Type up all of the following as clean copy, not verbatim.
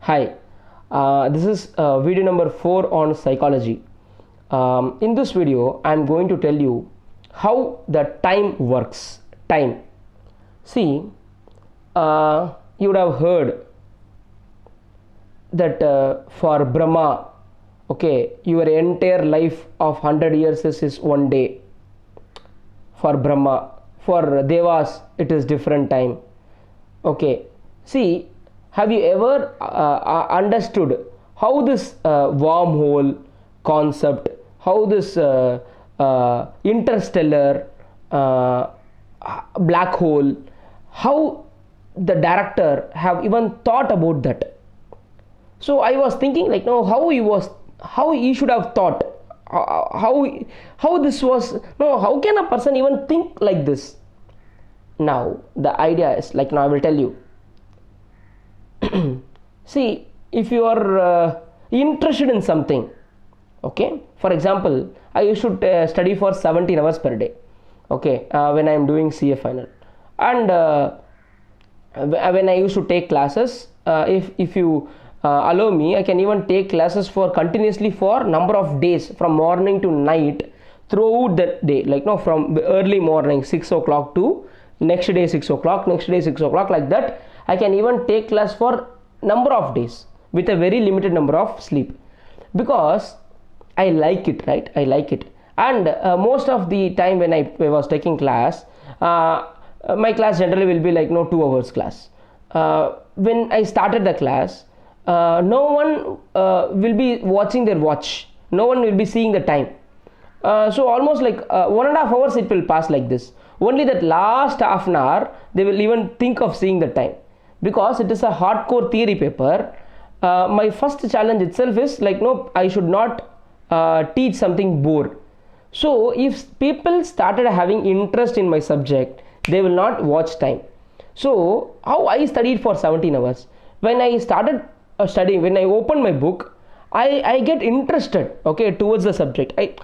Hi, this is video number 4 on psychology. In this video, I am going to tell you how the time works. Time. See, you would have heard that for Brahma, okay, your entire life of 100 years is one day. For Brahma, for Devas, it is different time. Okay, see, have you ever understood how this wormhole concept, how this interstellar black hole, how the director have even thought about that? So I was thinking, like, no, how he should have thought, how this was, no, how can a person even think like this? Now the idea is, like, now I will tell you. See, if you are interested in something, okay, for example, I used to study for 17 hours per day, okay, when I am doing CA final, and when I used to take classes, if you allow me, I can even take classes for continuously for number of days, from morning to night, throughout the day, like, no, from early morning 6 o'clock to next day 6 o'clock, next day 6 o'clock, like that. I can even take class for number of days with a very limited number of sleep, because I like it, right? I like it. And most of the time when I was taking class, my class generally will be like, no, 2 hours class. When I started the class, no one will be watching their watch, no one will be seeing the time. So almost like 1.5 hours it will pass like this. Only that last half an hour they will even think of seeing the time, because it is a hardcore theory paper. My first challenge itself is like, no, I should not teach something bored. So if people started having interest in my subject, they will not watch time. So how I studied for 17 hours, when I started studying, when I opened my book, I get interested, okay, towards the subject. I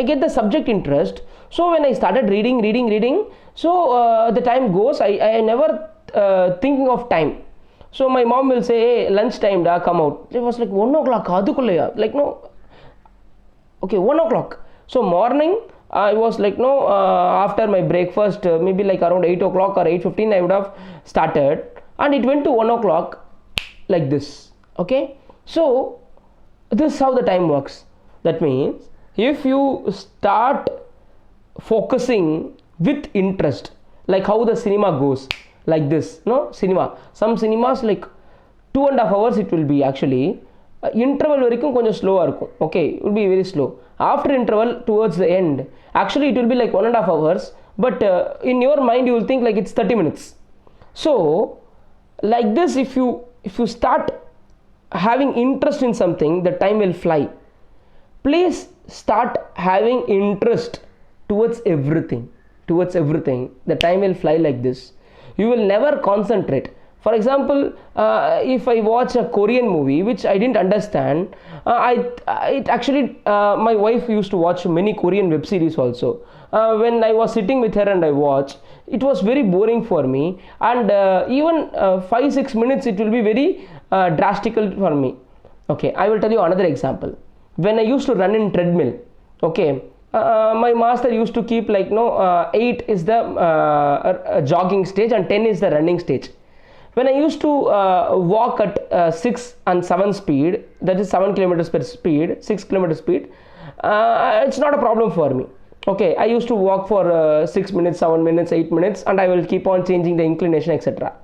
get the subject interest. So when I started reading, so the time goes, I never thinking of time. So my mom will say, hey, lunch time da, come out. It was like 1 o'clock, like, no, okay, 1 o'clock. So morning I was like, no, after my breakfast, maybe like around 8 o'clock or 8:15 I would have started, and it went to 1 o'clock like this. Okay, so this is how the time works. That means if you start focusing with interest, like how the cinema goes, like this, no, cinema, some cinemas like 2.5 hours it will be actually, interval varaikkum konjam slow ah irukum, okay, it will be very slow. After interval, towards the end, actually it will be like 1.5 hours, but in your mind you will think like it's 30 minutes. So like this, if you start having interest in something, the time will fly. Please start having interest towards everything, the time will fly like this. You will never concentrate. For example, if I watch a Korean movie which I didn't understand, it actually, my wife used to watch many Korean web series also. When I was sitting with her and I watched, it was very boring for me, and even 5-6 minutes it will be very drastical for me. Okay, I will tell you another example. When I used to run in treadmill, okay, my master used to keep like, no, 8 is the jogging stage and 10 is the running stage. When I used to walk at 6 and 7 speed, that is 7 kilometers per speed, 6 kilometers speed, it's not a problem for me. Okay, I used to walk for 6 minutes, 7 minutes, 8 minutes, and I will keep on changing the inclination, etc.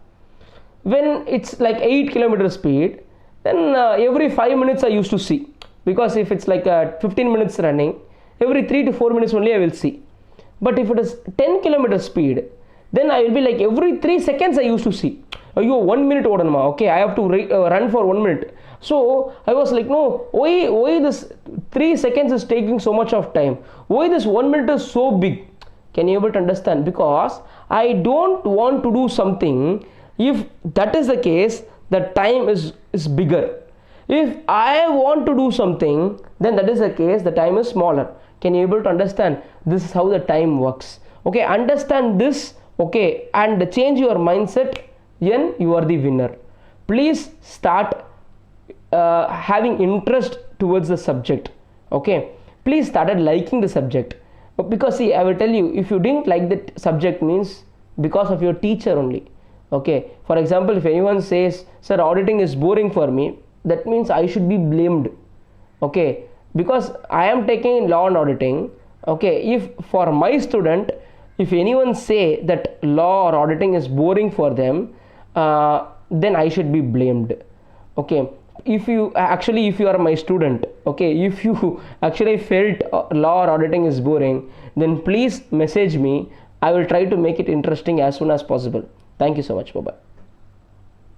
When it's like 8 kilometers speed, then every 5 minutes I used to see, because if it's like 15 minutes running, every 3 to 4 minutes only I will see. But if it is 10 kilometers speed, then I will be like every 3 seconds I used to see. Ayyo, 1 minute odanma, okay, I have to run for 1 minute. So I was like, no, why this 3 seconds is taking so much of time? Why this 1 minute is so big? Can you able to understand? Because I don't want to do something. If that is the case, the time is bigger. If I want to do something, then that is the case, the time is smaller. Can you able to understand? This is how the time works. Okay, understand this, okay, and change your mindset, then you are the winner. please start having interest towards the subject. Okay, please started liking the subject, because see, I will tell you, if you didn't like that subject means because of your teacher only. Okay, for example, if anyone says, sir, auditing is boring for me, that means I should be blamed. Okay, because I am taking law and auditing. Okay, if for my student, if anyone say that law or auditing is boring for them, then I should be blamed. Okay, if you are my student, okay, if you actually felt law or auditing is boring, then please message me. I will try to make it interesting as soon as possible. Thank you so much. Bye bye.